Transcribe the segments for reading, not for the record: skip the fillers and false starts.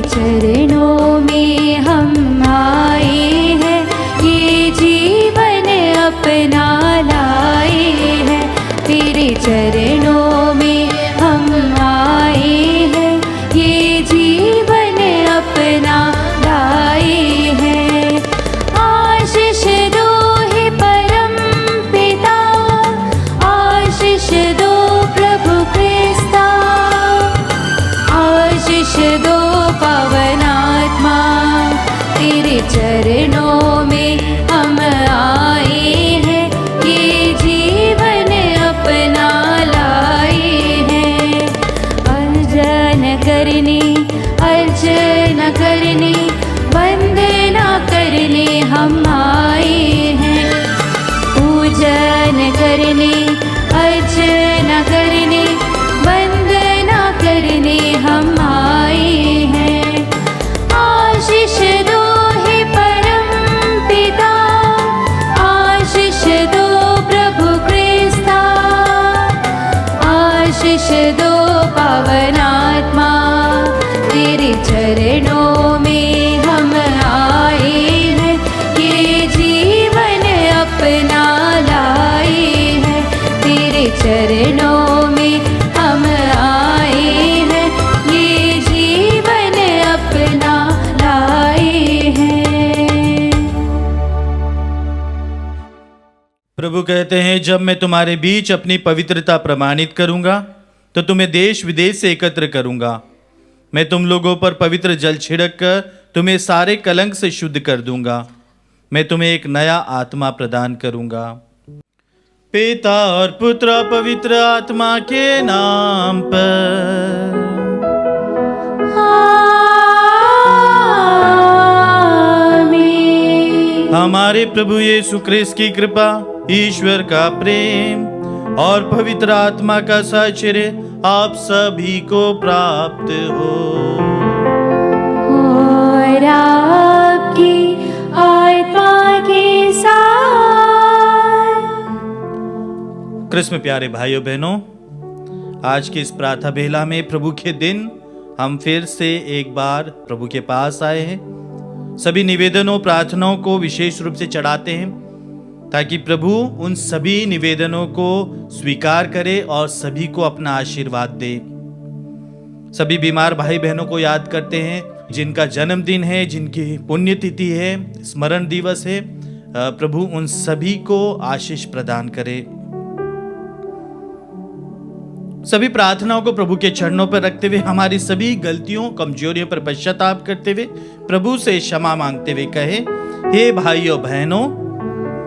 चरणों में हम आए हैं, ये जीवन अपना लाए हैं। तेरे चरणों में हम आए हैं, ये जीवन अपना लाए हैं। आशीष दो हे परम पिता, आशीष दो प्रभु क्रिस्ता, आशीष दो पवन आत्मा। तेरे चरणों में हम आए हैं, ये जीवन अपना लाए हैं। अर्चन करने, अर्चना करने, वंदना करने हम आए हैं। पूजन करने, अर्चना करने, वंदना करने हम आए हैं। आशीष दो हे परम पिता, आशीष दो प्रभु क्रिस्ता, आशीष दो पवन आत्मा। तेरे चरणों में हम आए हैं, ये जीवन अपना लाए हैं। तेरे चरणों में हम आए हैं, ये जीवन अपना लाए हैं। प्रभु कहते हैं, जब मैं तुम्हारे बीच अपनी पवित्रता प्रमाणित करूंगा तो तुम्हें देश विदेश से एकत्र करूंगा। मैं तुम लोगों पर पवित्र जल छिड़क कर तुम्हें सारे कलंक से शुद्ध कर दूंगा। मैं तुम्हें एक नया आत्मा प्रदान करूंगा। पिता और पुत्र और पवित्र आत्मा के नाम पर। आमीन। हमारे प्रभु यीशु ख्रिस्त की कृपा, ईश्वर का प्रेम और पवित्र आत्मा का साहचर्य आप सभी को प्राप्त हो। और आपकी आत्मा के साथ। कृष्ण में प्यारे भाइयों बहनों, आज की इस प्रातः बेला में प्रभु के दिन हम फिर से एक बार प्रभु के पास आए हैं। सभी निवेदनों प्रार्थनाओं को विशेष रूप से चढ़ाते हैं ताकि प्रभु उन सभी निवेदनों को स्वीकार करे और सभी को अपना आशीर्वाद दे। सभी बीमार भाई बहनों को याद करते हैं जिनका जन्मदिन है, जिनकी पुण्यतिथि है, स्मरण दिवस है। प्रभु उन सभी को आशीष प्रदान करे। सभी प्रार्थनाओं को प्रभु के चरणों पर रखते हुए हमारी सभी गलतियों कमजोरियों पर पश्चाताप करते हुए प्रभु से क्षमा मांगते हुए कहे, हे भाइयों बहनों,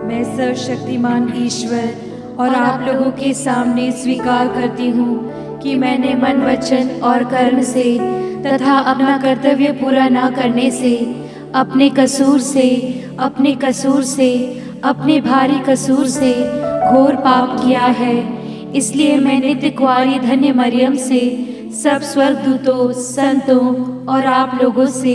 मैं सर्वशक्तिमान ईश्वर और आप लोगों के सामने स्वीकार करती हूँ कि मैंने मन, वचन और कर्म से तथा अपना कर्तव्य पूरा न करने से, अपने कसूर से, अपने भारी कसूर से घोर पाप किया है। इसलिए मैं नित्य कुंवारी धन्य मरियम से, सब स्वर्गदूतों, संतों और आप लोगों से,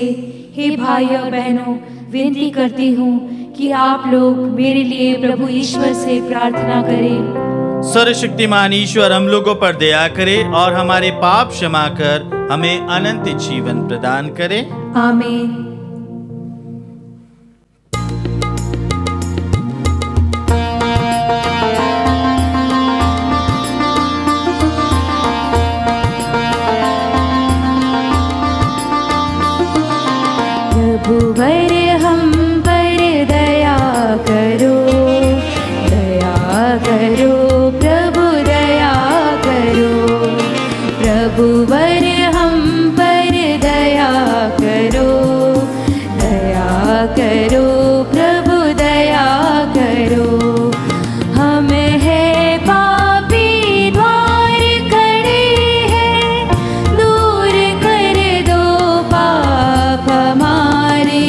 हे भाइयों बहनों, विनती करती हूँ कि आप लोग मेरे लिए प्रभु ईश्वर से प्रार्थना करें। सर्वशक्तिमान ईश्वर हम लोगों पर दया करे और हमारे पाप क्षमा कर हमें अनंत जीवन प्रदान करे। आमीन। प्रभुवर हम पर दया करो, दया करो प्रभु, दया करो। प्रभुवर हम पर दया करो, दया करो प्रभु, दया करो। हम है पापी द्वार खड़े हैं, दूर कर दो पाप हमारे,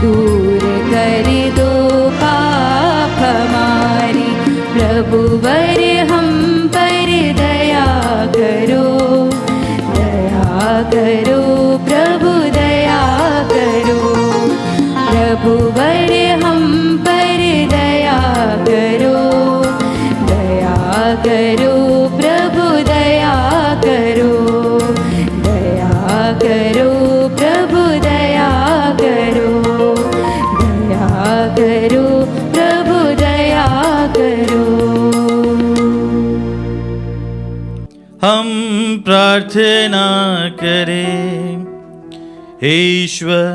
दूर कर दो पाप हमारे। प्रभुवर हम पर दया करो, दया करो प्रभु, दया करो। प्रभुवर हम पर दया करो, दया करो प्रभु, दया करो, दया करो प्रभु। प्रार्थना करें। हे ईश्वर,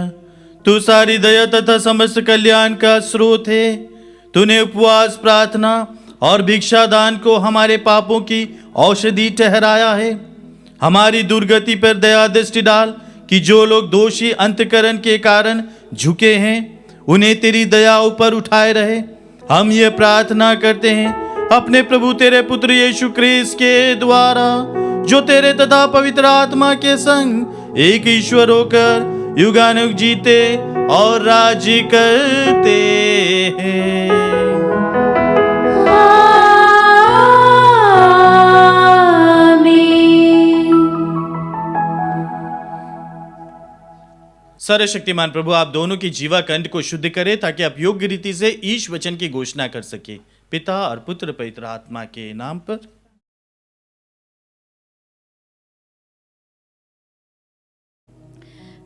तू सारी दया तथा समस्त कल्याण का स्रोत है। तूने उपवास, प्रार्थना और भिक्षा दान को हमारे पापों की औषधि ठहराया है। हमारी दुर्गति पर दया दृष्टि डाल कि जो लोग दोषी अंतकरण के कारण झुके हैं उन्हें तेरी दया ऊपर उठाए रहे। हम ये प्रार्थना करते हैं अपने प्रभु तेरे पुत्र यीशु क्रिस्त के द्वारा, जो तेरे तथा पवित्र आत्मा के संग एक ईश्वर होकर युगानुग जीते और राज्य करते हैं। सर्वशक्तिमान प्रभु, आप दोनों की जीवा कंठ को शुद्ध करें ताकि आप योग्य रीति से ईश वचन की घोषणा कर सके। पिता और पुत्र पवित्र आत्मा के नाम पर।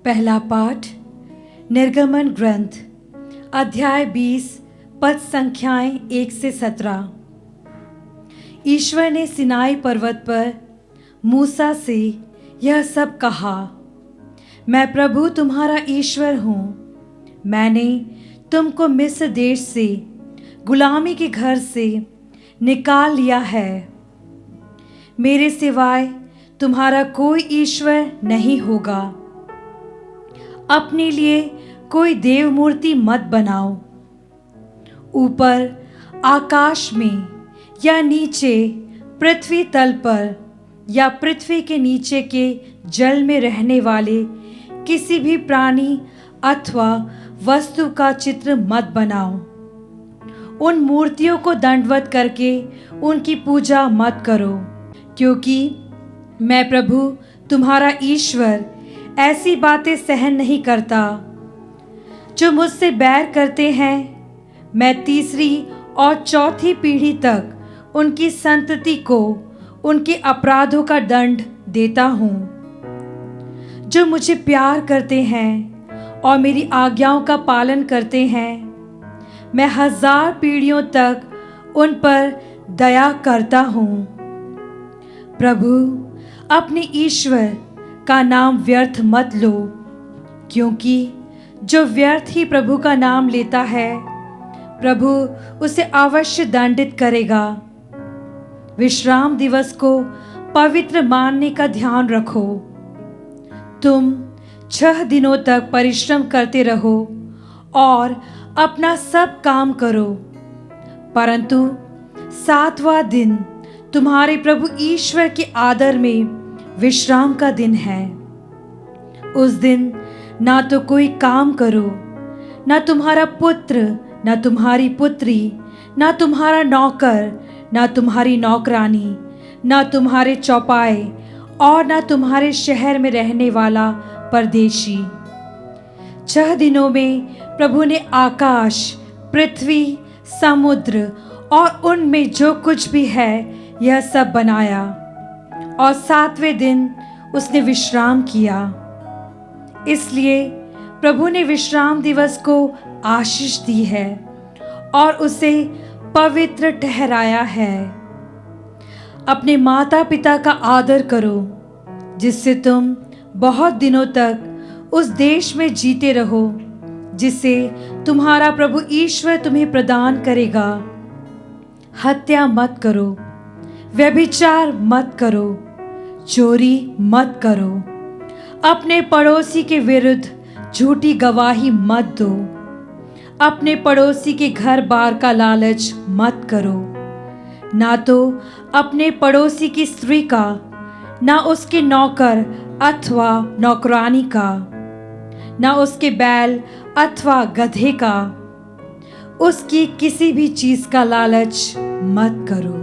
पहला पाठ निर्गमन ग्रंथ अध्याय 20 पद संख्याएं 1 से 17। ईश्वर ने सिनाई पर्वत पर मूसा से यह सब कहा, मैं प्रभु तुम्हारा ईश्वर हूँ। मैंने तुमको मिस्र देश से गुलामी के घर से निकाल लिया है। मेरे सिवाय तुम्हारा कोई ईश्वर नहीं होगा। अपने लिए कोई देव मूर्ति मत बनाओ। ऊपर आकाश में या नीचे पृथ्वी तल पर या पृथ्वी के नीचे के जल में रहने वाले किसी भी प्राणी अथवा वस्तु का चित्र मत बनाओ। उन मूर्तियों को दंडवत करके उनकी पूजा मत करो, क्योंकि मैं प्रभु तुम्हारा ईश्वर ऐसी बातें सहन नहीं करता। जो मुझसे बैर करते हैं, मैं तीसरी और चौथी पीढ़ी तक उनकी संतति को उनके अपराधों का दंड देता हूँ। जो मुझे प्यार करते हैं और मेरी आज्ञाओं का पालन करते हैं, मैं 1000 पीढ़ियों तक उन पर दया करता हूँ। प्रभु अपने ईश्वर का नाम व्यर्थ मत लो, क्योंकि जो व्यर्थ ही प्रभु का नाम लेता है, प्रभु उसे अवश्य दंडित करेगा। विश्राम दिवस को पवित्र मानने का ध्यान रखो। तुम 6 दिनों तक परिश्रम करते रहो और अपना सब काम करो, परंतु 7वां दिन तुम्हारे प्रभु ईश्वर के आदर में विश्राम का दिन है। उस दिन ना तो कोई काम करो, ना तुम्हारा पुत्र, ना तुम्हारी पुत्री, ना तुम्हारा नौकर, ना तुम्हारी नौकरानी, ना तुम्हारे चौपाए और ना तुम्हारे शहर में रहने वाला परदेशी। 6 दिनों में प्रभु ने आकाश, पृथ्वी, समुद्र और उनमें जो कुछ भी है यह सब बनाया, और 7वें दिन उसने विश्राम किया। इसलिए प्रभु ने विश्राम दिवस को आशीष दी है और उसे पवित्र ठहराया है। अपने माता पिता का आदर करो, जिससे तुम बहुत दिनों तक उस देश में जीते रहो जिसे तुम्हारा प्रभु ईश्वर तुम्हें प्रदान करेगा। हत्या मत करो, व्यभिचार मत करो, चोरी मत करो, अपने पड़ोसी के विरुद्ध झूठी गवाही मत दो, अपने पड़ोसी के घर बार का लालच मत करो। ना तो अपने पड़ोसी की स्त्री का, ना उसके नौकर अथवा नौकरानी का, ना उसके बैल अथवा गधे का, उसकी किसी भी चीज का लालच मत करो।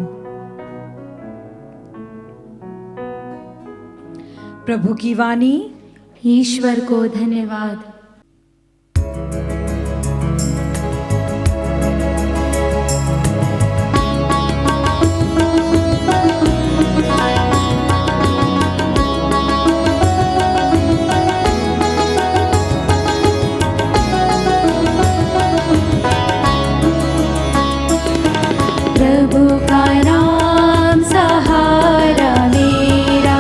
प्रभु की वाणी। ईश्वर को धन्यवाद। प्रभु का नाम सहारा मेरा,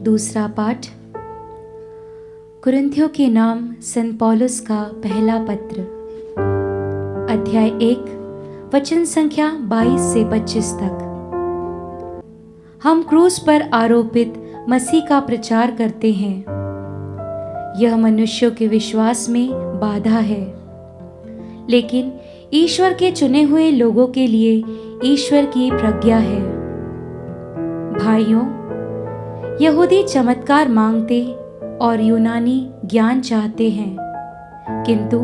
दूसरा पाठ कुरिन्थियों के नाम संत पौलुस का पहला पत्र, अध्याय 1, वचन संख्या 22 से 25 तक। हम क्रूस पर आरोपित मसीह का प्रचार करते हैं। यह मनुष्यों के विश्वास में बाधा है, लेकिन ईश्वर के चुने हुए लोगों के लिए ईश्वर की प्रज्ञा है। भाइयों, यहूदी चमत्कार मांगते और यूनानी ज्ञान चाहते हैं, किंतु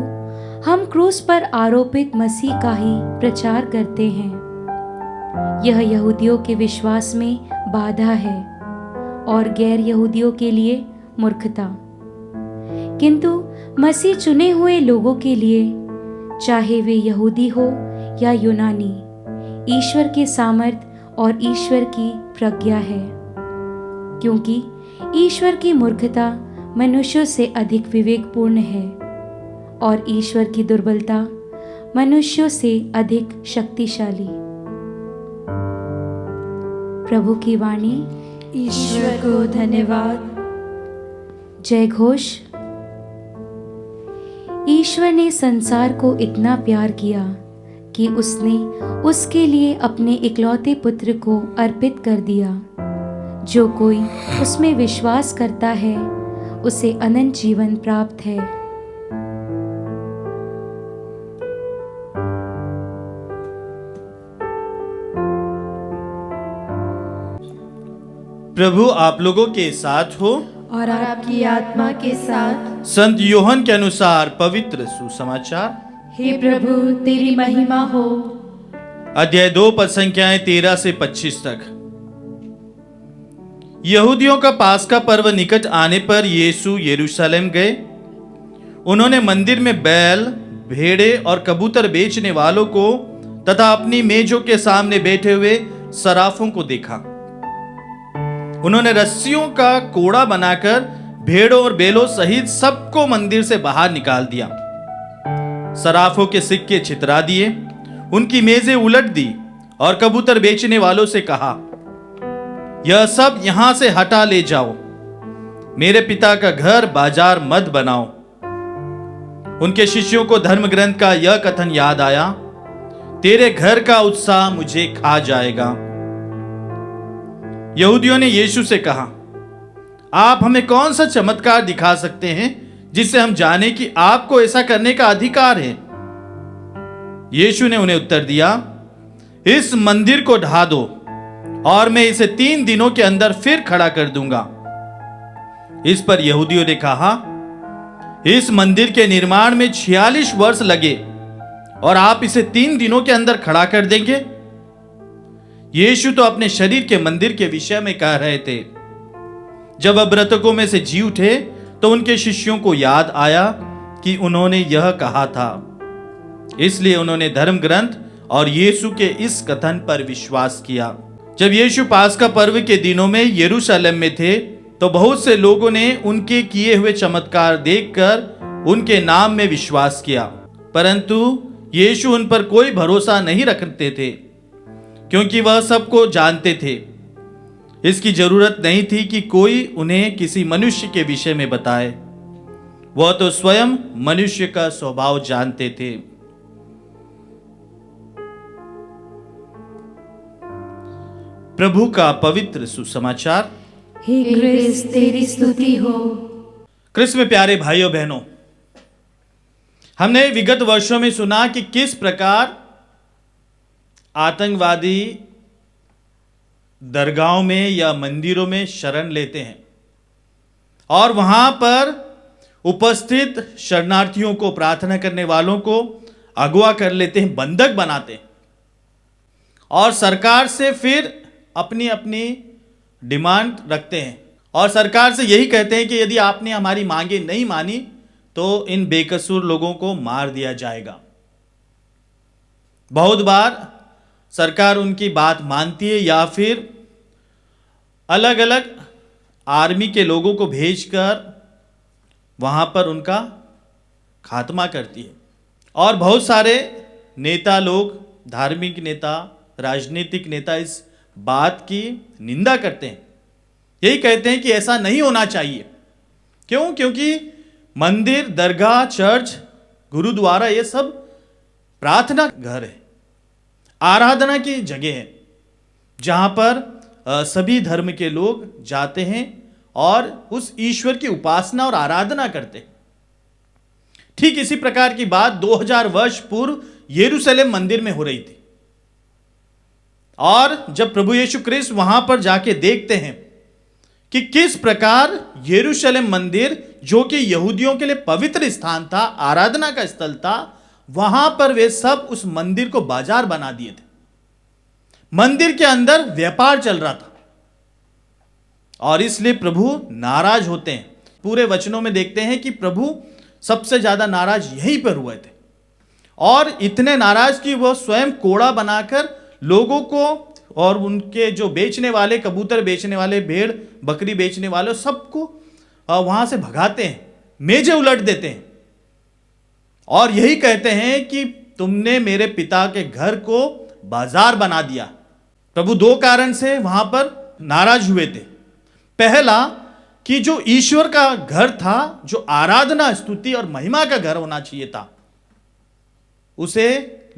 हम क्रूस पर आरोपित मसीह का ही प्रचार करते हैं। यह यहूदियों के विश्वास में बाधा है और गैर यहूदियों के लिए मूर्खता, किंतु मसीह चुने हुए लोगों के लिए, चाहे वे यहूदी हो या यूनानी, ईश्वर के सामर्थ और ईश्वर की प्रज्ञा है, क्योंकि ईश्वर की मूर्खता मनुष्यों से अधिक विवेकपूर्ण है और ईश्वर की दुर्बलता मनुष्यों से अधिक शक्तिशाली। प्रभु की वाणी। ईश्वर को धन्यवाद। जय घोष। ईश्वर ने संसार को इतना प्यार किया कि उसने उसके लिए अपने इकलौते पुत्र को अर्पित कर दिया। जो कोई उसमें विश्वास करता है उसे अनंत जीवन प्राप्त है। प्रभु आप लोगों के साथ हो और आपकी आत्मा के साथ। संत यूहन्ना के अनुसार पवित्र सुसमाचार। हे प्रभु, तेरी महिमा हो। अध्याय 2 पद संख्याएं 13 से 25 तक। यहूदियों का पास्का पर्व निकट आने पर यीशु यरूशलेम गए। उन्होंने मंदिर में बैल, भेड़े और कबूतर बेचने वालों को तथा अपनी मेजों के सामने बैठे हुए सराफों को देखा। उन्होंने रस्सियों का कोड़ा बनाकर भेड़ों और बैलों सहित सबको मंदिर से बाहर निकाल दिया। सराफों के सिक्के छितरा दिए, उनकी मेजें उलट दी और कबूतर बेचने वालों से कहा, यह सब यहां से हटा ले जाओ, मेरे पिता का घर बाजार मत बनाओ। उनके शिष्यों को धर्म ग्रंथ का यह कथन याद आया, तेरे घर का उत्साह मुझे खा जाएगा। यहूदियों ने यीशु से कहा, आप हमें कौन सा चमत्कार दिखा सकते हैं जिससे हम जाने कि आपको ऐसा करने का अधिकार है? यीशु ने उन्हें उत्तर दिया, इस मंदिर को ढा दो और मैं इसे 3 दिनों के अंदर फिर खड़ा कर दूंगा। इस पर यहूदियों ने कहा, इस मंदिर के निर्माण में 46 वर्ष लगे और आप इसे 3 दिनों के अंदर खड़ा कर देंगे? यीशु तो अपने शरीर के मंदिर के विषय में कह रहे थे। जब अब मृतकों में से जी उठे तो उनके शिष्यों को याद आया कि उन्होंने यह कहा था। इसलिए उन्होंने धर्म ग्रंथ और यीशु के इस कथन पर विश्वास किया। जब यीशु पास्का पर्व के दिनों में यरूशलेम में थे तो बहुत से लोगों ने उनके किए हुए चमत्कार देखकर उनके नाम में विश्वास किया, परंतु यीशु उन पर कोई भरोसा नहीं रखते थे, क्योंकि वह सबको जानते थे। इसकी जरूरत नहीं थी कि कोई उन्हें किसी मनुष्य के विषय में बताए, वह तो स्वयं मनुष्य का स्वभाव जानते थे। प्रभु का पवित्र सुसमाचार। हे क्रिस्त, तेरी स्तुति हो। क्रिस्त में प्यारे भाइयों बहनों, हमने विगत वर्षों में सुना कि किस प्रकार आतंकवादी दरगाहों में या मंदिरों में शरण लेते हैं और वहां पर उपस्थित शरणार्थियों को, प्रार्थना करने वालों को अगवा कर लेते हैं, बंधक बनाते हैं और सरकार से फिर अपनी अपनी डिमांड रखते हैं और सरकार से यही कहते हैं कि यदि आपने हमारी मांगे नहीं मानी तो इन बेकसूर लोगों को मार दिया जाएगा। बहुत बार सरकार उनकी बात मानती है या फिर अलग अलग आर्मी के लोगों को भेजकर वहां पर उनका खात्मा करती है। और बहुत सारे नेता लोग, धार्मिक नेता, राजनीतिक नेता इस बात की निंदा करते हैं। यही कहते हैं कि ऐसा नहीं होना चाहिए। क्यों? क्योंकि मंदिर, दरगाह, चर्च, गुरुद्वारा ये सब प्रार्थना घर है, आराधना की जगह है, जहां पर सभी धर्म के लोग जाते हैं और उस ईश्वर की उपासना और आराधना करते हैं। ठीक इसी प्रकार की बात 2000 वर्ष पूर्व यरूशलेम मंदिर में हो रही थी। और जब प्रभु यीशु क्रिस्त वहां पर जाके देखते हैं कि किस प्रकार यरूशलेम मंदिर, जो कि यहूदियों के लिए पवित्र स्थान था, आराधना का स्थल था, वहां पर वे सब उस मंदिर को बाजार बना दिए थे। मंदिर के अंदर व्यापार चल रहा था और इसलिए प्रभु नाराज होते हैं। पूरे वचनों में देखते हैं कि प्रभु सबसे ज्यादा नाराज यहीं पर हुए थे और इतने नाराज कि वह स्वयं कोड़ा बनाकर लोगों को और उनके जो बेचने वाले, कबूतर बेचने वाले, भेड़ बकरी बेचने वाले, सबको वहां से भगाते हैं, मेजें उलट देते हैं और यही कहते हैं कि तुमने मेरे पिता के घर को बाजार बना दिया। प्रभु दो कारण से वहां पर नाराज हुए थे। पहला कि जो ईश्वर का घर था, जो आराधना, स्तुति और महिमा का घर होना चाहिए था, उसे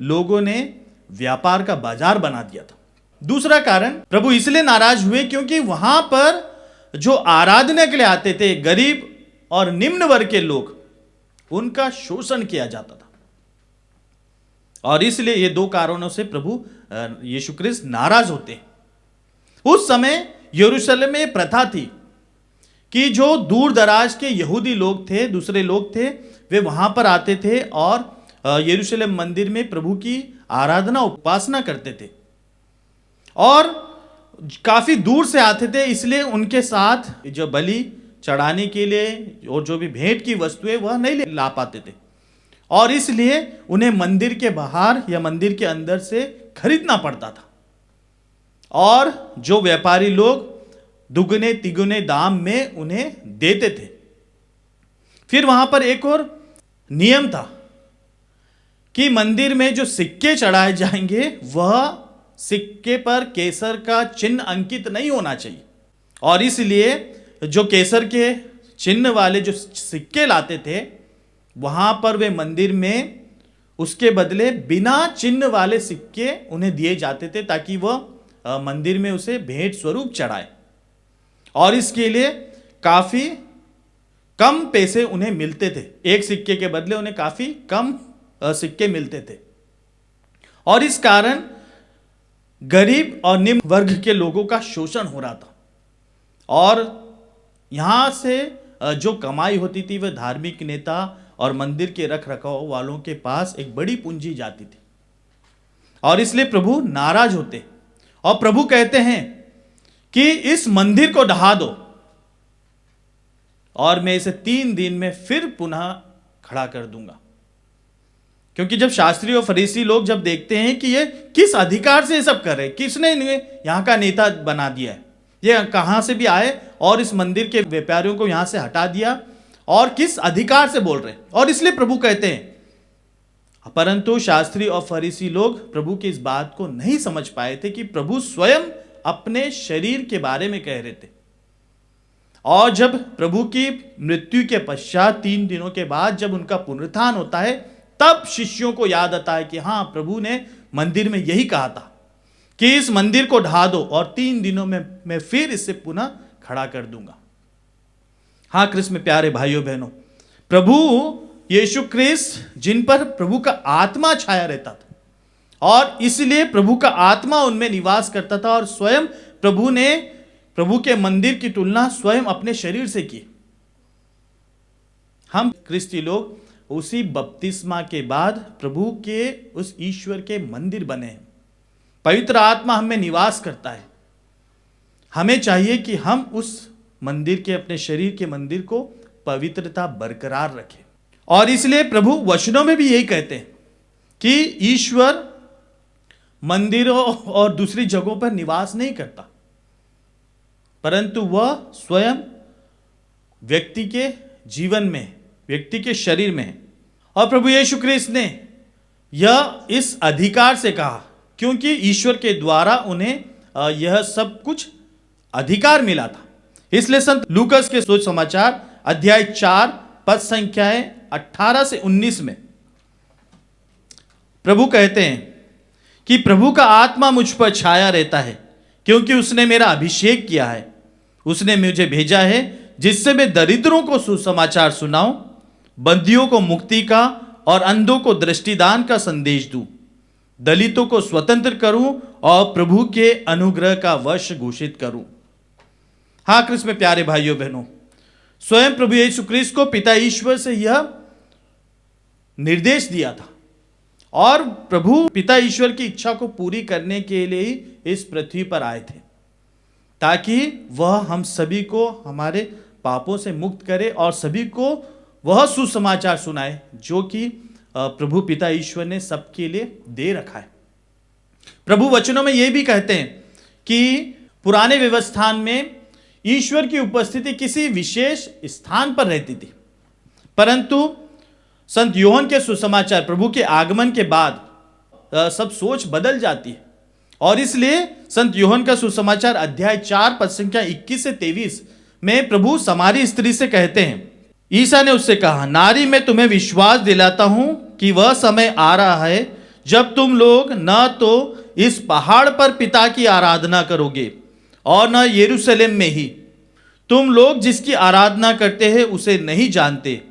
लोगों ने व्यापार का बाजार बना दिया था। दूसरा कारण प्रभु इसलिए नाराज हुए क्योंकि वहां पर जो आराधना के लिए आते थे, गरीब और निम्न वर्ग के लोग, उनका शोषण किया जाता था और इसलिए ये दो कारणों से प्रभु यीशु क्रिस्त नाराज होते हैं। उस समय यरूशलेम में प्रथा थी कि जो दूर दराज के यहूदी लोग थे, दूसरे लोग थे, वे वहां पर आते थे और यरूशलेम मंदिर में प्रभु की आराधना, उपासना करते थे और काफी दूर से आते थे। इसलिए उनके साथ जो बलि चढ़ाने के लिए और जो भी भेंट की वस्तुएं वह नहीं ला पाते थे और इसलिए उन्हें मंदिर के बाहर या मंदिर के अंदर से खरीदना पड़ता था और जो व्यापारी लोग दुगने तिगुने दाम में उन्हें देते थे। फिर वहां पर एक और नियम था कि मंदिर में जो सिक्के चढ़ाए जाएंगे वह सिक्के पर केसर का चिन्ह अंकित नहीं होना चाहिए और इसलिए जो केसर के चिन्ह वाले जो सिक्के लाते थे, वहां पर वे मंदिर में उसके बदले बिना चिन्ह वाले सिक्के उन्हें दिए जाते थे ताकि वह मंदिर में उसे भेंट स्वरूप चढ़ाए और इसके लिए काफी कम पैसे उन्हें मिलते थे। एक सिक्के के बदले उन्हें काफी कम सिक्के मिलते थे और इस कारण गरीब और निम्न वर्ग के लोगों का शोषण हो रहा था और यहां से जो कमाई होती थी वह धार्मिक नेता और मंदिर के रख रखाव वालों के पास एक बड़ी पूंजी जाती थी और इसलिए प्रभु नाराज होते और प्रभु कहते हैं कि इस मंदिर को ढहा दो और मैं इसे 3 दिन में फिर पुनः खड़ा कर दूंगा। क्योंकि जब शास्त्री और फरीसी लोग जब देखते हैं कि ये किस अधिकार से ये सब कर रहे हैं, किसने इन्हें यहां का नेता बना दिया है, ये कहां से भी आए और इस मंदिर के व्यापारियों को यहां से हटा दिया और किस अधिकार से बोल रहे हैं, और इसलिए प्रभु कहते हैं, परंतु शास्त्री और फरीसी लोग प्रभु की इस बात को नहीं समझ पाए थे कि प्रभु स्वयं अपने शरीर के बारे में कह रहे थे। और जब प्रभु की मृत्यु के पश्चात 3 दिनों के बाद जब उनका पुनरुत्थान होता है, तब शिष्यों को याद आता है कि हां, प्रभु ने मंदिर में यही कहा था कि इस मंदिर को ढा दो और 3 दिनों में मैं फिर इसे पुनः खड़ा कर दूंगा। हाँ क्रिस्त में प्यारे भाइयों बहनों, प्रभु यीशु क्रिस्त जिन पर प्रभु का आत्मा छाया रहता था और इसलिए प्रभु का आत्मा उनमें निवास करता था और स्वयं प्रभु ने प्रभु के मंदिर की तुलना स्वयं अपने शरीर से की। हम क्रिस्ती लोग उसी बपतिस्मा के बाद प्रभु के उस ईश्वर के मंदिर बने हैं। पवित्र आत्मा हमें निवास करता है। हमें चाहिए कि हम उस मंदिर के, अपने शरीर के मंदिर को पवित्रता बरकरार रखें और इसलिए प्रभु वचनों में भी यही कहते हैं कि ईश्वर मंदिरों और दूसरी जगहों पर निवास नहीं करता, परंतु वह स्वयं व्यक्ति के जीवन में, व्यक्ति के शरीर में है। और प्रभु यीशु क्रिस्त ने यह इस अधिकार से कहा क्योंकि ईश्वर के द्वारा उन्हें यह सब कुछ अधिकार मिला था इसलिए संत लूकस के सुसमाचार अध्याय 4 पद संख्याएं 18 से 19 में प्रभु कहते हैं कि प्रभु का आत्मा मुझ पर छाया रहता है, क्योंकि उसने मेरा अभिषेक किया है। उसने मुझे भेजा है जिससे मैं दरिद्रों को सुसमाचार सुनाऊं, बंदियों को मुक्ति का और अंधों को दृष्टिदान का संदेश दूं, दलितों को स्वतंत्र करूं और प्रभु के अनुग्रह का वर्ष घोषित करूं। हाँ क्रिस्त में प्यारे भाइयों बहनों, स्वयं प्रभु यीशु क्रिस्त को पिता ईश्वर से यह निर्देश दिया था और प्रभु पिता ईश्वर की इच्छा को पूरी करने के लिए ही इस पृथ्वी पर आए थे, ताकि वह हम सभी को हमारे पापों से मुक्त करे और सभी को वह सुसमाचार सुनाए जो कि प्रभु पिता ईश्वर ने सबके लिए दे रखा है। प्रभु वचनों में यह भी कहते हैं कि पुराने व्यवस्थान में ईश्वर की उपस्थिति किसी विशेष स्थान पर रहती थी, परंतु संत यूहन्ना के सुसमाचार प्रभु के आगमन के बाद सब सोच बदल जाती है और इसलिए संत यूहन्ना का सुसमाचार अध्याय 4 पद संख्या 21 से 23 में प्रभु समारी स्त्री से कहते हैं, ईसा ने उससे कहा, नारी मैं तुम्हें विश्वास दिलाता हूं कि वह समय आ रहा है जब तुम लोग न तो इस पहाड़ पर पिता की आराधना करोगे और न यरूशलेम में ही। तुम लोग जिसकी आराधना करते हैं उसे नहीं जानते,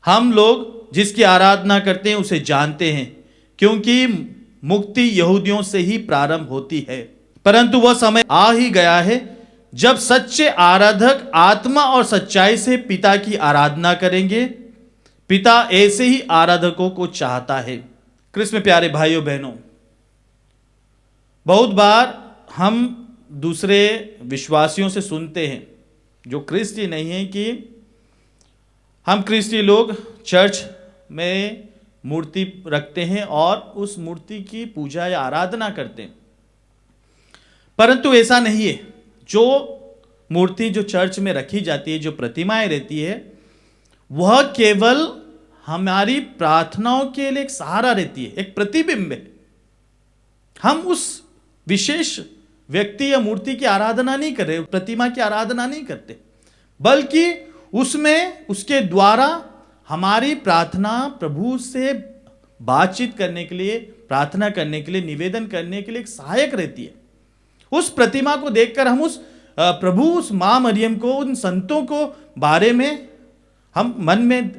हम लोग जिसकी आराधना करते हैं उसे जानते हैं, क्योंकि मुक्ति यहूदियों से ही प्रारंभ होती है। परंतु वह समय आ ही गया है जब सच्चे आराधक आत्मा और सच्चाई से पिता की आराधना करेंगे। पिता ऐसे ही आराधकों को चाहता है। कृष्ण में प्यारे भाइयों बहनों, बहुत बार हम दूसरे विश्वासियों से सुनते हैं जो क्रिस्ती नहीं है कि हम क्रिस्ती लोग चर्च में मूर्ति रखते हैं और उस मूर्ति की पूजा या आराधना करते हैं, परंतु ऐसा नहीं है। जो मूर्ति जो चर्च में रखी जाती है, जो प्रतिमाएं रहती है, वह केवल हमारी प्रार्थनाओं के लिए एक सहारा रहती है, एक प्रतिबिंब है। हम उस विशेष व्यक्ति या मूर्ति की आराधना नहीं कर रहे, प्रतिमा की आराधना नहीं करते, बल्कि उसमें उसके द्वारा हमारी प्रार्थना प्रभु से बातचीत करने के लिए, प्रार्थना करने के लिए, निवेदन करने के लिए एक सहायक रहती है। उस प्रतिमा को देखकर हम उस प्रभु, उस मां मरियम को, उन संतों को बारे में हम मन में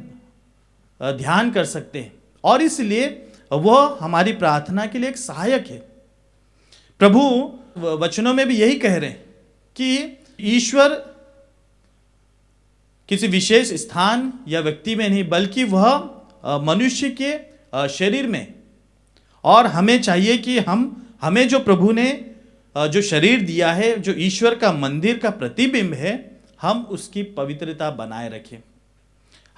ध्यान कर सकते हैं और इसलिए वह हमारी प्रार्थना के लिए एक सहायक है। प्रभु वचनों में भी यही कह रहे हैं कि ईश्वर किसी विशेष स्थान या व्यक्ति में नहीं, बल्कि वह मनुष्य के शरीर में, और हमें चाहिए कि हमें जो प्रभु ने जो शरीर दिया है, जो ईश्वर का मंदिर का प्रतिबिंब है, हम उसकी पवित्रता बनाए रखें।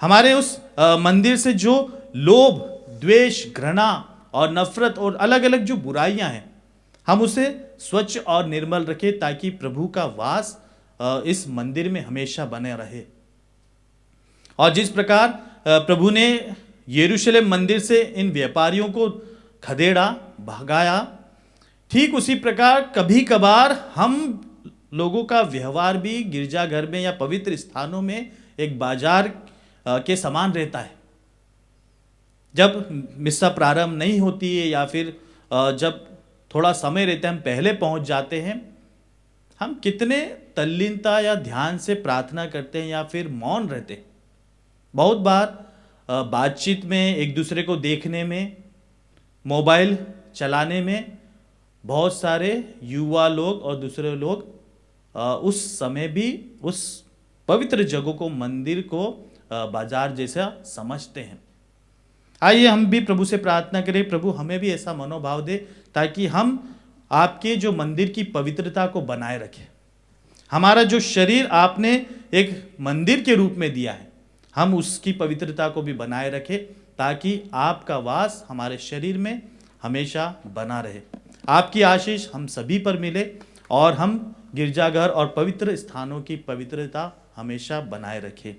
हमारे उस मंदिर से जो लोभ, द्वेष, घृणा और नफरत और अलग अलग जो बुराइयां हैं, हम उसे स्वच्छ और निर्मल रखें, ताकि प्रभु का वास इस मंदिर में हमेशा बने रहे। और जिस प्रकार प्रभु ने यरूशलेम मंदिर से इन व्यापारियों को खदेड़ा, भगाया, ठीक उसी प्रकार कभी कभार हम लोगों का व्यवहार भी गिरजाघर में या पवित्र स्थानों में एक बाजार के समान रहता है। जब मिस्सा प्रारंभ नहीं होती है या फिर जब थोड़ा समय रहता है, हम पहले पहुंच जाते हैं, हम कितने तल्लीनता या ध्यान से प्रार्थना करते हैं या फिर मौन रहते हैं। बहुत बार बातचीत में, एक दूसरे को देखने में, मोबाइल चलाने में बहुत सारे युवा लोग और दूसरे लोग उस समय भी उस पवित्र जगह को, मंदिर को बाजार जैसा समझते हैं। आइए हम भी प्रभु से प्रार्थना करें, प्रभु हमें भी ऐसा मनोभाव दे ताकि हम आपके जो मंदिर की पवित्रता को बनाए रखें। हमारा जो शरीर आपने एक मंदिर के रूप में दिया है, हम उसकी पवित्रता को भी बनाए रखें, ताकि आपका वास हमारे शरीर में हमेशा बना रहे। आपकी आशीष हम सभी पर मिले और हम गिरजाघर और पवित्र स्थानों की पवित्रता हमेशा बनाए रखें।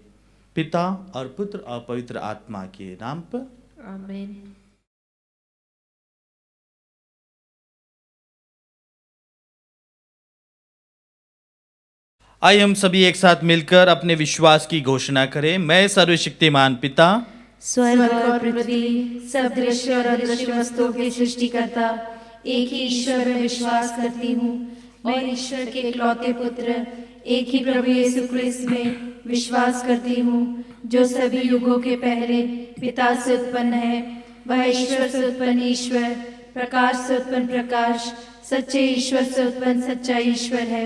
पिता और पुत्र और पवित्र आत्मा के नाम पर आमीन। आइए हम सभी एक साथ मिलकर अपने विश्वास की घोषणा करें। मैं सर्वशक्तिमान पिता, स्वर्ग और पृथ्वी, सब दृश्य और अदृश्य वस्तुओं के सृष्टिकर्ता एक ही ईश्वर में विश्वास करती हूँ। मैं ईश्वर के इकलौते पुत्र एक ही प्रभु यीशु क्रिस्त में विश्वास करती हूँ, जो सभी युगों के पहले पिता से उत्पन्न है। वह ईश्वर से उत्पन्न ईश्वर, प्रकाश से उत्पन्न प्रकाश, सच्चे ईश्वर से उत्पन्न सच्चा ईश्वर है।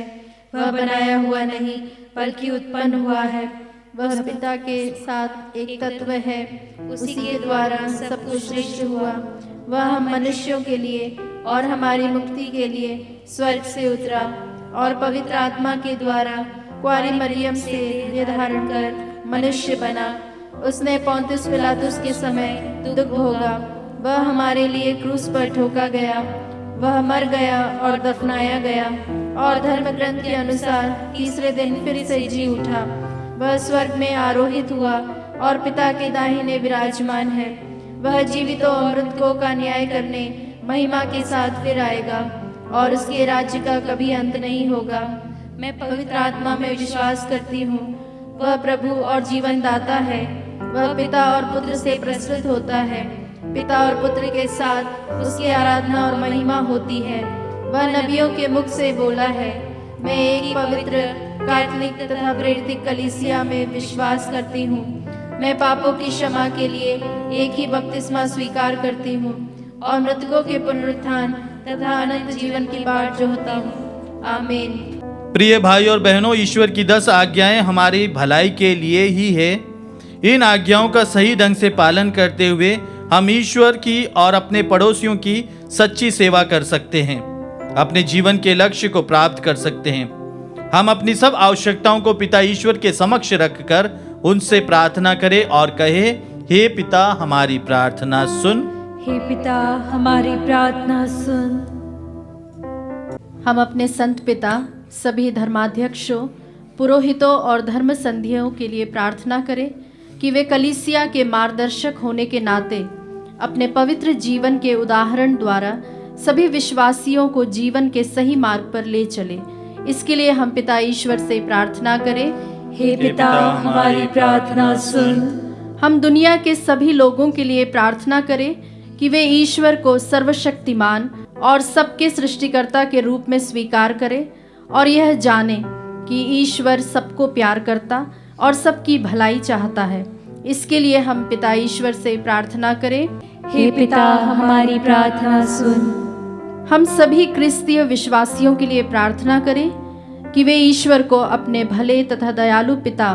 वह बनाया हुआ नहीं बल्कि उत्पन्न हुआ है। वह पिता के साथ एक तत्व है, उसी के द्वारा सब कुछ सृष्टि हुआ। वह हम मनुष्यों के लिए और हमारी मुक्ति के लिए स्वर्ग से उतरा और पवित्र आत्मा के द्वारा कुंवारी मरियम से देह धारण कर मनुष्य बना। उसने पोंतियुस पिलातुस के समय दुख भोगा। वह हमारे लिए क्रूस पर ठोका गया। वह मर गया और दफनाया गया और धर्म ग्रंथ के अनुसार तीसरे दिन फिर से जी उठा। वह स्वर्ग में आरोहित हुआ और पिता के दाहिने विराजमान है। वह जीवितों और मृतकों का न्याय करने महिमा के साथ फिर आएगा और उसके राज्य का कभी अंत नहीं होगा। मैं पवित्र आत्मा में विश्वास करती हूँ। वह प्रभु और जीवन दाता है। वह पिता और पुत्र से प्रस्तुत होता है। पिता और पुत्र के साथ उसकी आराधना और महिमा होती है। वह नबियों के मुख से बोला है। मैं एक पवित्र कैथोलिक तथा प्रेरित कलीसिया में विश्वास करती हूँ। मैं पापों की क्षमा के लिए एक ही बपतिस्मा स्वीकार करती हूँ और मृतकों के पुनरुत्थान तथा अनंत जीवन की बाट जोहती हूँ। आमीन। प्रिय भाई और बहनों, ईश्वर की 10 आज्ञाएं हमारी भलाई के लिए ही है। इन आज्ञाओं का सही ढंग से पालन करते हुए हम ईश्वर की और अपने पड़ोसियों की सच्ची सेवा कर सकते हैं, अपने जीवन के लक्ष्य को प्राप्त कर सकते हैं। हम अपनी सब आवश्यकताओं को पिता ईश्वर के समक्ष रखकर उनसे प्रार्थना करें और कहे, हे पिता हमारी प्रार्थना सुन। हे पिता हमारी प्रार्थना सुन। हम अपने संत पिता, सभी धर्माध्यक्षों, पुरोहितों और धर्म संधियों के लिए प्रार्थना करें कि वे कलीसिया के मार्गदर्शक होने के नाते अपने पवित्र जीवन के उदाहरण द्वारा सभी विश्वासियों को जीवन के सही मार्ग पर ले चले। इसके लिए हम पिता ईश्वर से प्रार्थना करें, हे पिता हमारी प्रार्थना सुन। हम दुनिया के सभी लोगों के लिए प्रार्थना करें कि वे ईश्वर को सर्वशक्तिमान और सबके सृष्टिकर्ता के रूप में स्वीकार करें और यह जाने कि ईश्वर सबको प्यार करता और सबकी भलाई चाहता है। इसके लिए हम पिता ईश्वर से प्रार्थना करें, हे पिता हमारी प्रार्थना सुन। हम सभी क्रिस्तीय विश्वासियों के लिए प्रार्थना करें कि वे ईश्वर को अपने भले तथा दयालु पिता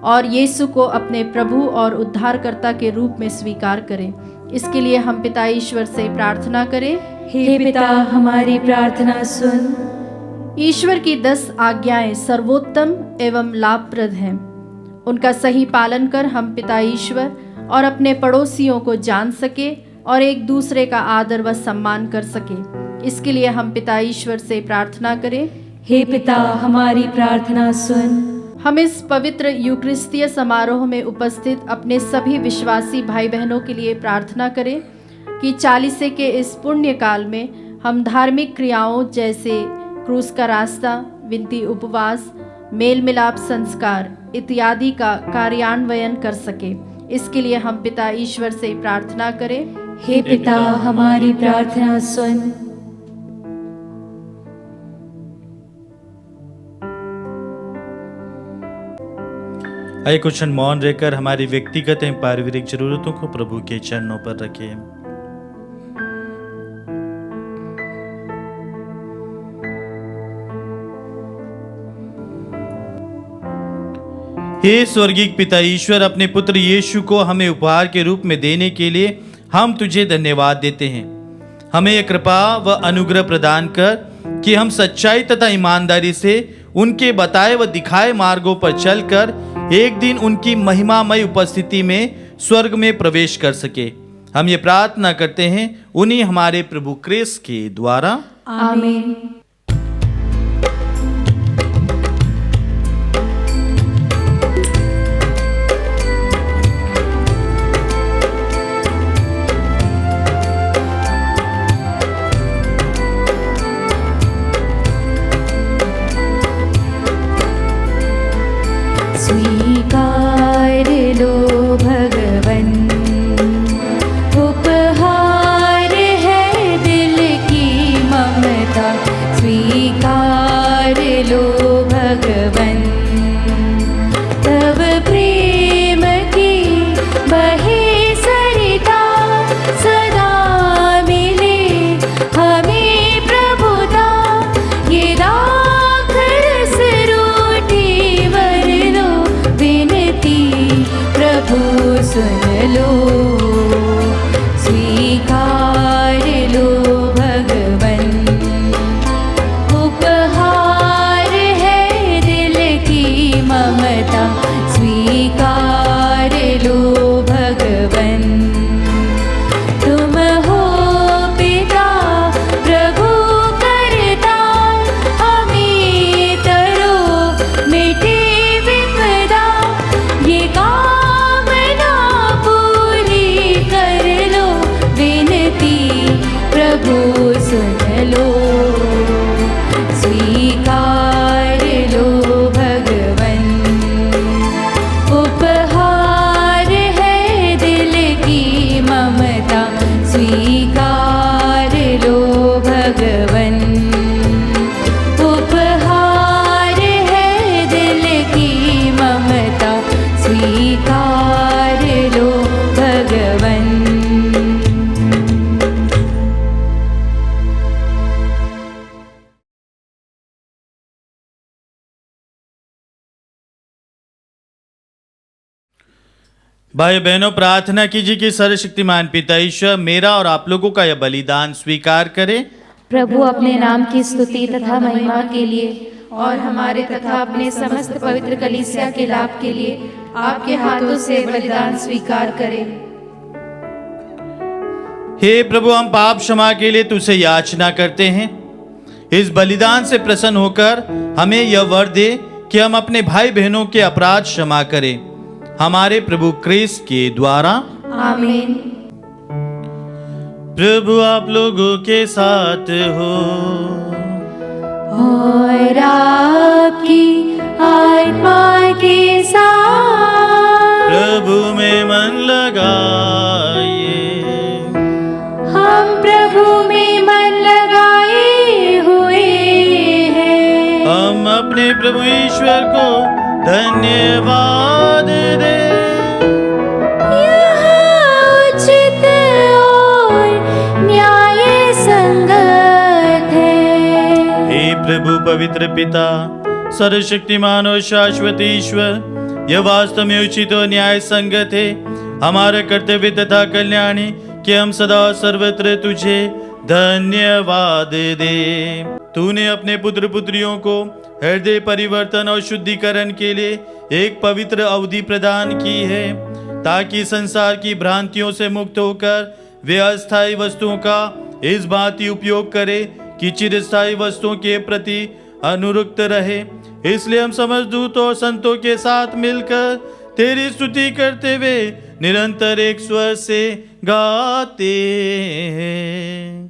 और यीशु को अपने प्रभु और उद्धारकर्ता के रूप में स्वीकार करें। इसके लिए हम पिता ईश्वर से प्रार्थना करें, हे पिता हमारी प्रार्थना सुन। ईश्वर की 10 आज्ञाएं सर्वोत्तम एवं लाभप्रद हैं। उनका सही पालन कर हम पिता ईश्वर और अपने पड़ोसियों को जान सके और एक दूसरे का आदर व सम्मान कर सके। इसके लिए हम पिता ईश्वर से प्रार्थना करें, हे पिता हमारी प्रार्थना सुन। हम इस पवित्र यूक्रिस्तीय समारोह में उपस्थित अपने सभी विश्वासी भाई बहनों के लिए प्रार्थना करें कि चालीसे के इस पुण्य काल में हम धार्मिक क्रियाओं जैसे क्रूस का रास्ता, विनती उपवास, मेल मिलाप संस्कार इत्यादि का कार्यान्वयन कर सके। इसके लिए हम पिता ईश्वर से प्रार्थना करें, हे पिता हमारी प्रार्थना सुन। आइए कुछ क्षण मौन रहकर हमारी व्यक्तिगत एवं पारिवारिक जरूरतों को प्रभु के चरणों पर रखें। हे स्वर्गीय पिता ईश्वर, अपने पुत्र यीशु को हमें उपहार के रूप में देने के लिए हम तुझे धन्यवाद देते हैं। हमें यह कृपा व अनुग्रह प्रदान कर कि हम सच्चाई तथा ईमानदारी से उनके बताए व दिखाए मार्गों पर चलकर एक दिन उनकी महिमामय उपस्थिति में स्वर्ग में प्रवेश कर सके। हम ये प्रार्थना करते हैं उन्हीं हमारे प्रभु क्रिस्त के द्वारा, आमीन। प्रभु सुन लो, स्वीकार लो भगवन। उपहार है दिल की ममता, स्वीकार लो भगवन। उपहार है दिल की ममता, स्वीकार लो भगवन। भाई बहनों, प्रार्थना कीजिए कि सर्वशक्तिमान पिता ईश्वर मेरा और आप लोगों का यह बलिदान स्वीकार करे। प्रभु अपने नाम की स्तुति तथा महिमा के लिए और हमारे तथा अपने समस्त पवित्र कलीसिया के लाभ के लिए आपके हाथों से बलिदान स्वीकार करें। हे प्रभु, हम पाप क्षमा के लिए तुझसे याचना करते हैं। इस बलिदान से प्रसन्न होकर हमें यह वर दे कि हम अपने भाई बहनों के अपराध क्षमा करें, हमारे प्रभु क्रिस्त के द्वारा। आमीन। प्रभु आप लोगों के साथ हो और आपकी आत्मा के साथ। प्रभु में मन लगाइए। हम प्रभु में मन लगाए हुए हैं। हम अपने प्रभु ईश्वर को धन्यवाद दे। यह उचित और न्याय संगत है। हे प्रभु पवित्र पिता, सर्वशक्तिमान और शाश्वत ईश्वर, यह वास्तव में उचित और न्याय संगत है, हमारा कर्तव्य तथा कल्याणी कि हम सदा सर्वत्र तुझे धन्यवाद दे। तूने अपने पुत्र पुत्रियों को हृदय परिवर्तन और शुद्धिकरण के लिए एक पवित्र अवधि प्रदान की है, ताकि संसार की भ्रांतियों से मुक्त होकर वे अस्थायी वस्तुओं का इस भांति उपयोग करे कि चिरस्थायी वस्तुओं के प्रति अनुरक्त रहे। इसलिए हम समझदूत और संतों के साथ मिलकर तेरी स्तुति करते हुए निरंतर एक स्वर से गाते हैं।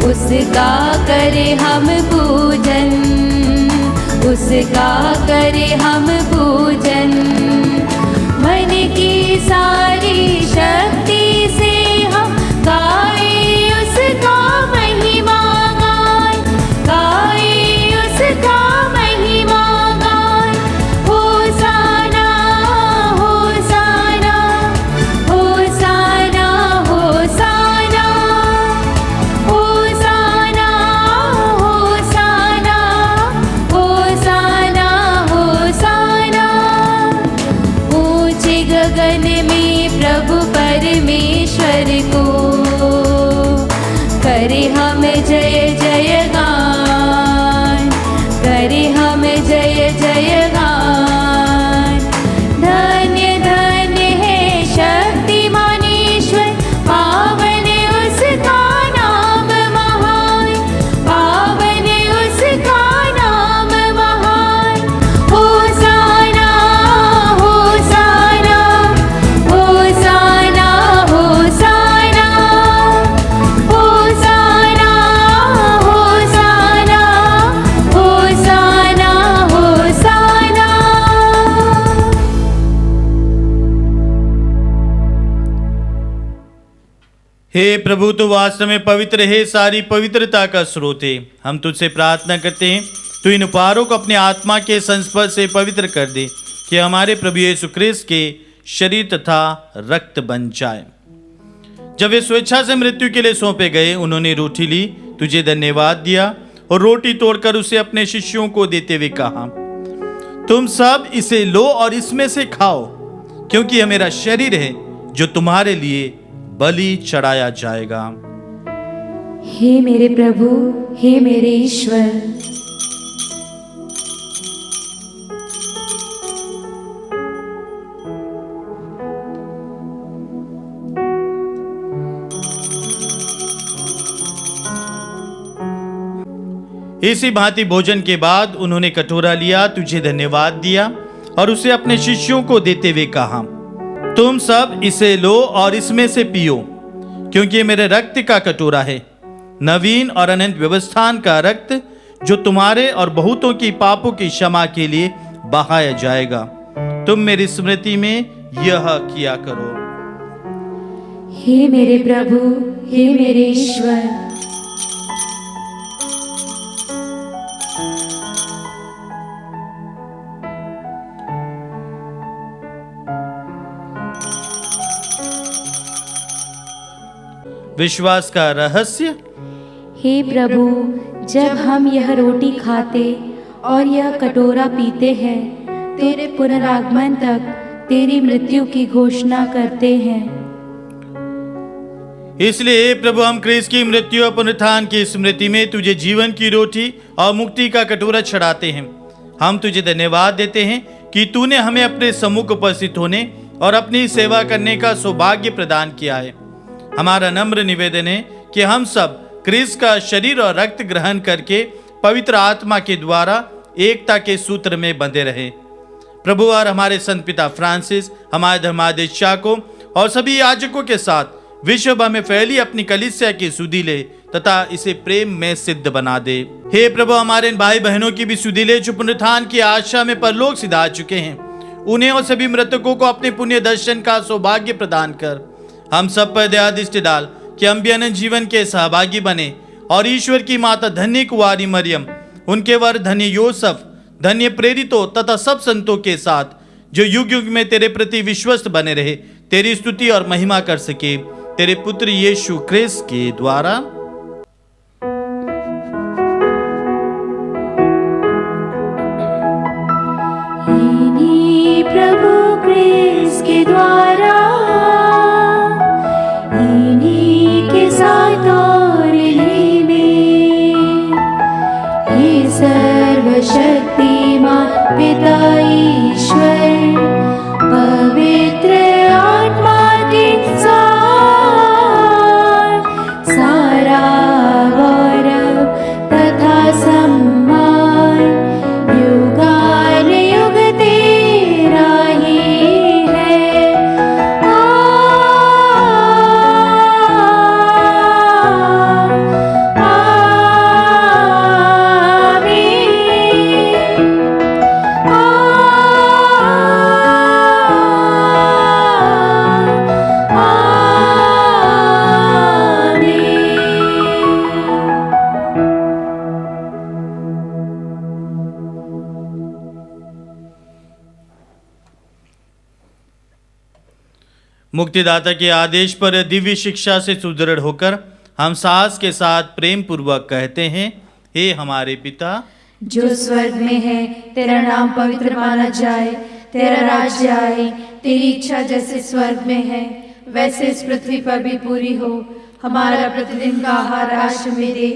उसका करे हम पूजन, उसका करे हम पूजन। मन की सारी शक्ति से हम गाए उसका महिमा गाए, गाए उसका महिमा गाए। होसाना होसाना होसाना होसाना होसाना होसाना होसाना होसाना। ऊंचे गगन में प्रभु परमेश्वर हे प्रभु, तू वास्तव में पवित्र है, सारी पवित्रता का स्रोत है। हम तुझसे प्रार्थना करते हैं, तू इन उपहारों को अपने आत्मा के संस्पर्श से पवित्र कर दे, कि हमारे प्रभु यीशु ख्रिस्त के शरीर तथा रक्त बन जाए। जब वे स्वेच्छा से मृत्यु के लिए सौंपे गए, उन्होंने रोटी ली, तुझे धन्यवाद दिया और रोटी तोड़कर उसे अपने शिष्यों को देते हुए कहा, तुम सब इसे लो और इसमें से खाओ, क्योंकि यह मेरा शरीर है जो तुम्हारे लिए बलि चढ़ाया जाएगा। हे मेरे प्रभु, हे मेरे ईश्वर। इसी भांति भोजन के बाद उन्होंने कटोरा लिया, तुझे धन्यवाद दिया और उसे अपने शिष्यों को देते हुए कहा, तुम सब इसे लो और इसमें से पियो, क्योंकि ये मेरे रक्त का कटोरा है, नवीन और अनंत व्यवस्थान का रक्त, जो तुम्हारे और बहुतों की पापों की क्षमा के लिए बहाया जाएगा। तुम मेरी स्मृति में यह किया करो। हे मेरे प्रभु, हे मेरे ईश्वर। विश्वास का रहस्य। हे प्रभु, जब हम यह रोटी खाते और यह कटोरा पीते हैं, तेरे पुनरागमन तक तेरी मृत्यु की घोषणा करते हैं। इसलिए हे प्रभु, हम ख्रीस्त की मृत्यु और पुनरुत्थान की स्मृति में तुझे जीवन की रोटी और मुक्ति का कटोरा चढ़ाते हैं। हम तुझे धन्यवाद देते हैं कि तूने हमें अपने सम्मुख उपस्थित होने और अपनी सेवा करने का सौभाग्य प्रदान किया है। हमारा नम्र निवेदन है कि हम सब ख्रीस्त का शरीर और रक्त ग्रहण करके पवित्र आत्मा के द्वारा एकता के सूत्र में बंधे रहे। प्रभु और हमारे संत पिता फ्रांसिस, हमारे धर्माध्यक्ष चाको और सभी याजकों के साथ विश्व भर में फैली अपनी कलीसिया की सुधि ले तथा इसे प्रेम में सिद्ध बना दे। हे प्रभु, हमारे इन भाई बहनों की भी सुधि ले जो पुनरुत्थान की आशा में परलोक सिधा चुके हैं। उन्हें और सभी मृतकों को अपने पुण्य दर्शन का सौभाग्य प्रदान कर। हम सब पर दया दृष्टि डाल कि हम भी अनंत जीवन के सहभागी बने और ईश्वर की माता धन्य कुंवारी मरियम, उनके वर धन्य योसेफ, धन्य प्रेरितों तथा सब संतों के साथ जो युग युग में तेरे प्रति विश्वस्त बने रहे, तेरी स्तुति और महिमा कर सके, तेरे पुत्र यीशु ख्रिस्त के द्वारा। इन्हीं प्रभु ख्रिस्त के द्वारा, इन्हीं के साथ और इन्हीं में, हे सर्वशक्तिमान पिता ईश्वर, पवित्र आत्मा के साथ सारा गौरव तथा सम्मान युगानुयुग तेरा ही है। मुक्तिदाता के आदेश पर दिव्य शिक्षा से सुदृढ़ होकर हम साहस के साथ प्रेम पूर्वक कहते हैं, हे हमारे पिता जो स्वर्ग में है, तेरा नाम पवित्र माना जाए, तेरा राज्य आए, तेरी इच्छा जैसे स्वर्ग में है वैसे इस पृथ्वी पर भी पूरी हो। हमारा प्रतिदिन का आहार आज हमें दे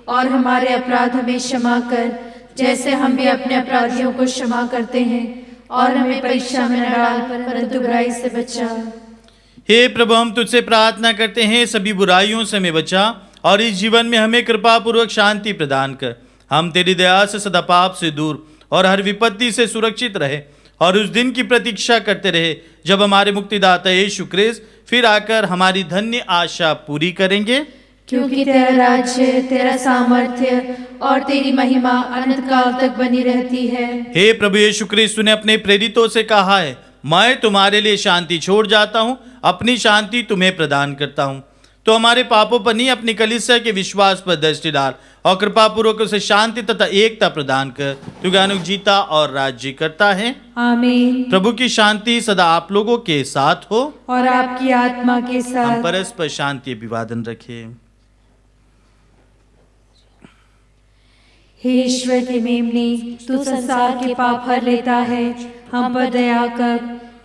और हमारे अपराध हमें क्षमा कर, जैसे हम भी अपने अपराधियों को क्षमा करते हैं, और हमें परीक्षा में न डाल परंतु बुराई से बचा। हे प्रभु, हम तुझसे प्रार्थना करते हैं, सभी बुराइयों से हमें बचा और इस जीवन में हमें कृपा पूर्वक शांति प्रदान कर। हम तेरी दया से सदा पाप से दूर और हर विपत्ति से सुरक्षित रहे और उस दिन की प्रतीक्षा करते रहे जब हमारे मुक्तिदाता यीशु ख्रिस्त फिर आकर हमारी धन्य आशा पूरी करेंगे। क्योंकि तेरा राज्य, तेरा सामर्थ्य और तेरी महिमा अनंत काल तक बनी रहती है। हे प्रभु यीशु ख्रिस्त ने अपने प्रेरितों से कहा है, मैं तुम्हारे लिए शांति छोड़ जाता हूँ, अपनी शांति तुम्हें प्रदान करता हूँ। तो हमारे पापों पर नहीं, अपनी कलीसिया के विश्वास पर दृष्टि डाल और कृपा पूर्वक उसे शांति तथा एकता प्रदान कर, क्योंकि अनुग जीता और राज्य करता है। आमीन। प्रभु की शांति सदा आप लोगों के साथ हो और आपकी आत्मा के हम साथ। परस्पर शांति अभिवादन रखें। हे ईश्वर के मेमने, तू संसार के पाप हर लेता है, हम पर दया कर।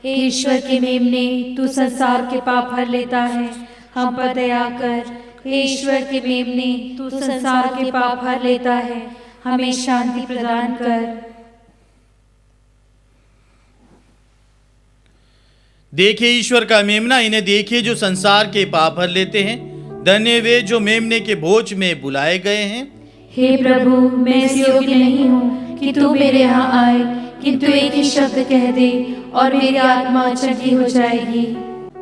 हे ईश्वर के मेमने, तू संसार के पाप हर लेता है, हम पर दया कर। हे ईश्वर के मेमने, तू संसार के पाप हर लेता है, हमें शांति प्रदान कर। देखिए ईश्वर का मेमना, इन्हें देखिए जो संसार के पाप हर लेते हैं। धन्य वे जो मेमने के भोज में बुलाए गए हैं। हे प्रभु, मैं इस योग्य नहीं हूँ कि तू मेरे यहाँ आए, किंतु एक ही शब्द कह दे और मेरी आत्मा चंगी हो जाएगी।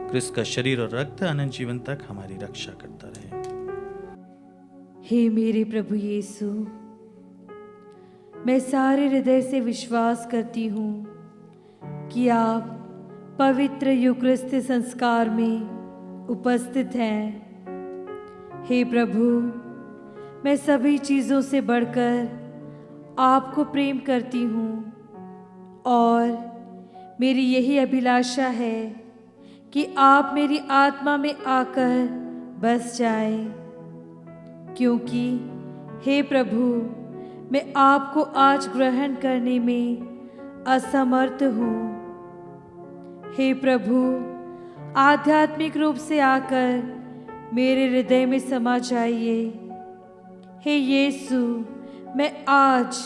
क्रिस्त का शरीर और रक्त अनंत जीवन तक हमारी रक्षा करता रहे। हे मेरे प्रभु यीशु, मैं सारे हृदय से विश्वास करती हूँ कि आप पवित्र यूकरिस्त संस्कार में उपस्थित हैं। हे प्रभु, मैं सभी चीज़ों से बढ़कर आपको प्रेम करती हूँ और मेरी यही अभिलाषा है कि आप मेरी आत्मा में आकर बस जाएं, क्योंकि हे प्रभु, मैं आपको आज ग्रहण करने में असमर्थ हूँ। हे प्रभु, आध्यात्मिक रूप से आकर मेरे हृदय में समा जाइए। हे यीशु, मैं आज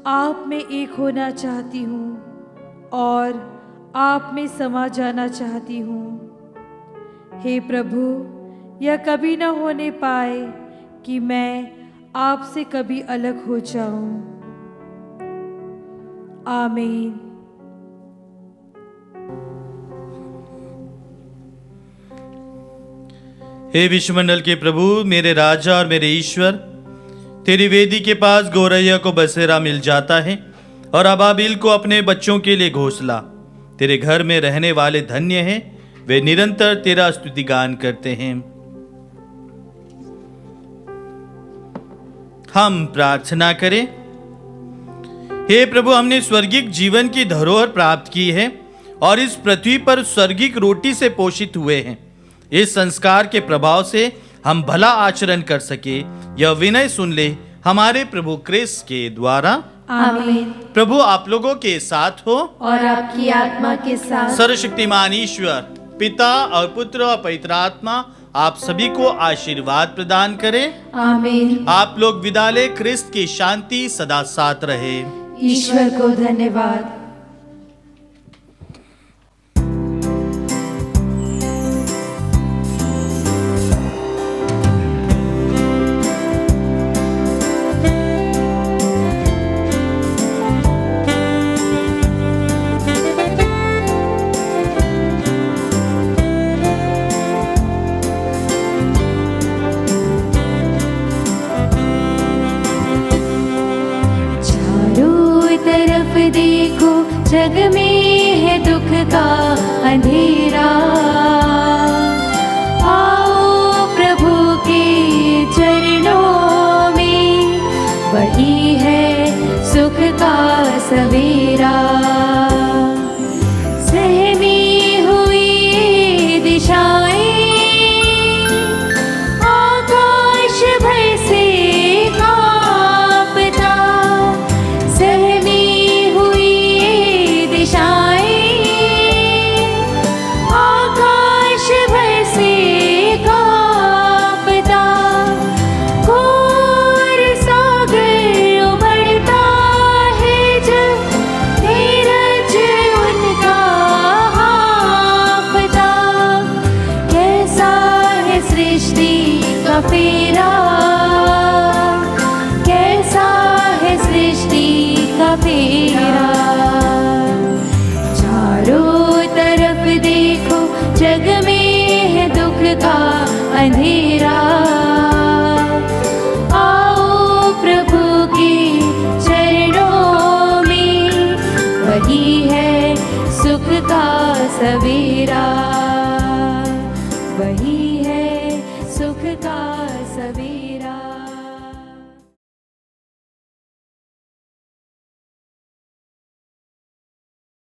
आप में एक होना चाहती हूँ और आप में समा जाना चाहती हूँ। हे प्रभु, यह कभी न होने पाए कि मैं आपसे कभी अलग हो जाऊं। आमीन। हे विश्वमंडल के प्रभु, मेरे राजा और मेरे ईश्वर, तेरी वेदी के पास गौरैया को बसेरा मिल जाता है और अबाबिल को अपने बच्चों के लिए घोंसला। तेरे घर में रहने वाले धन्य हैं, वे निरंतर तेरा स्तुति गान करते हैं। हम प्रार्थना करें। हे प्रभु, हमने स्वर्गिक जीवन की धरोहर प्राप्त की है और इस पृथ्वी पर स्वर्गिक रोटी से पोषित हुए हैं। इस संस्कार के प्रभाव से हम भला आचरण कर सके, यह विनय सुन ले हमारे प्रभु क्रिस्त के द्वारा। आमीन। प्रभु आप लोगों के साथ हो और आपकी आत्मा के साथ। सर्वशक्तिमान ईश्वर पिता और पुत्र और पवित्र आत्मा आप सभी को आशीर्वाद प्रदान करें। आमीन। आप लोग विदा ले। क्रिस्त की शांति सदा साथ रहे। ईश्वर को धन्यवाद। जग में है दुख का अंधेरा, आओ प्रभु के चरणों में, वही है सुख का सवेरा। सहमी हुई दिशाएं आकाश भय से कांपता, सहमी आकाश भय से कांपता, घोर सागर उमड़ता है जब धीरज उनका हाँफता। कैसा है सृष्टि का फेरा, कैसा है सृष्टि का फेरा। चारों तरफ देखो जग में है दुख का अंधेरा,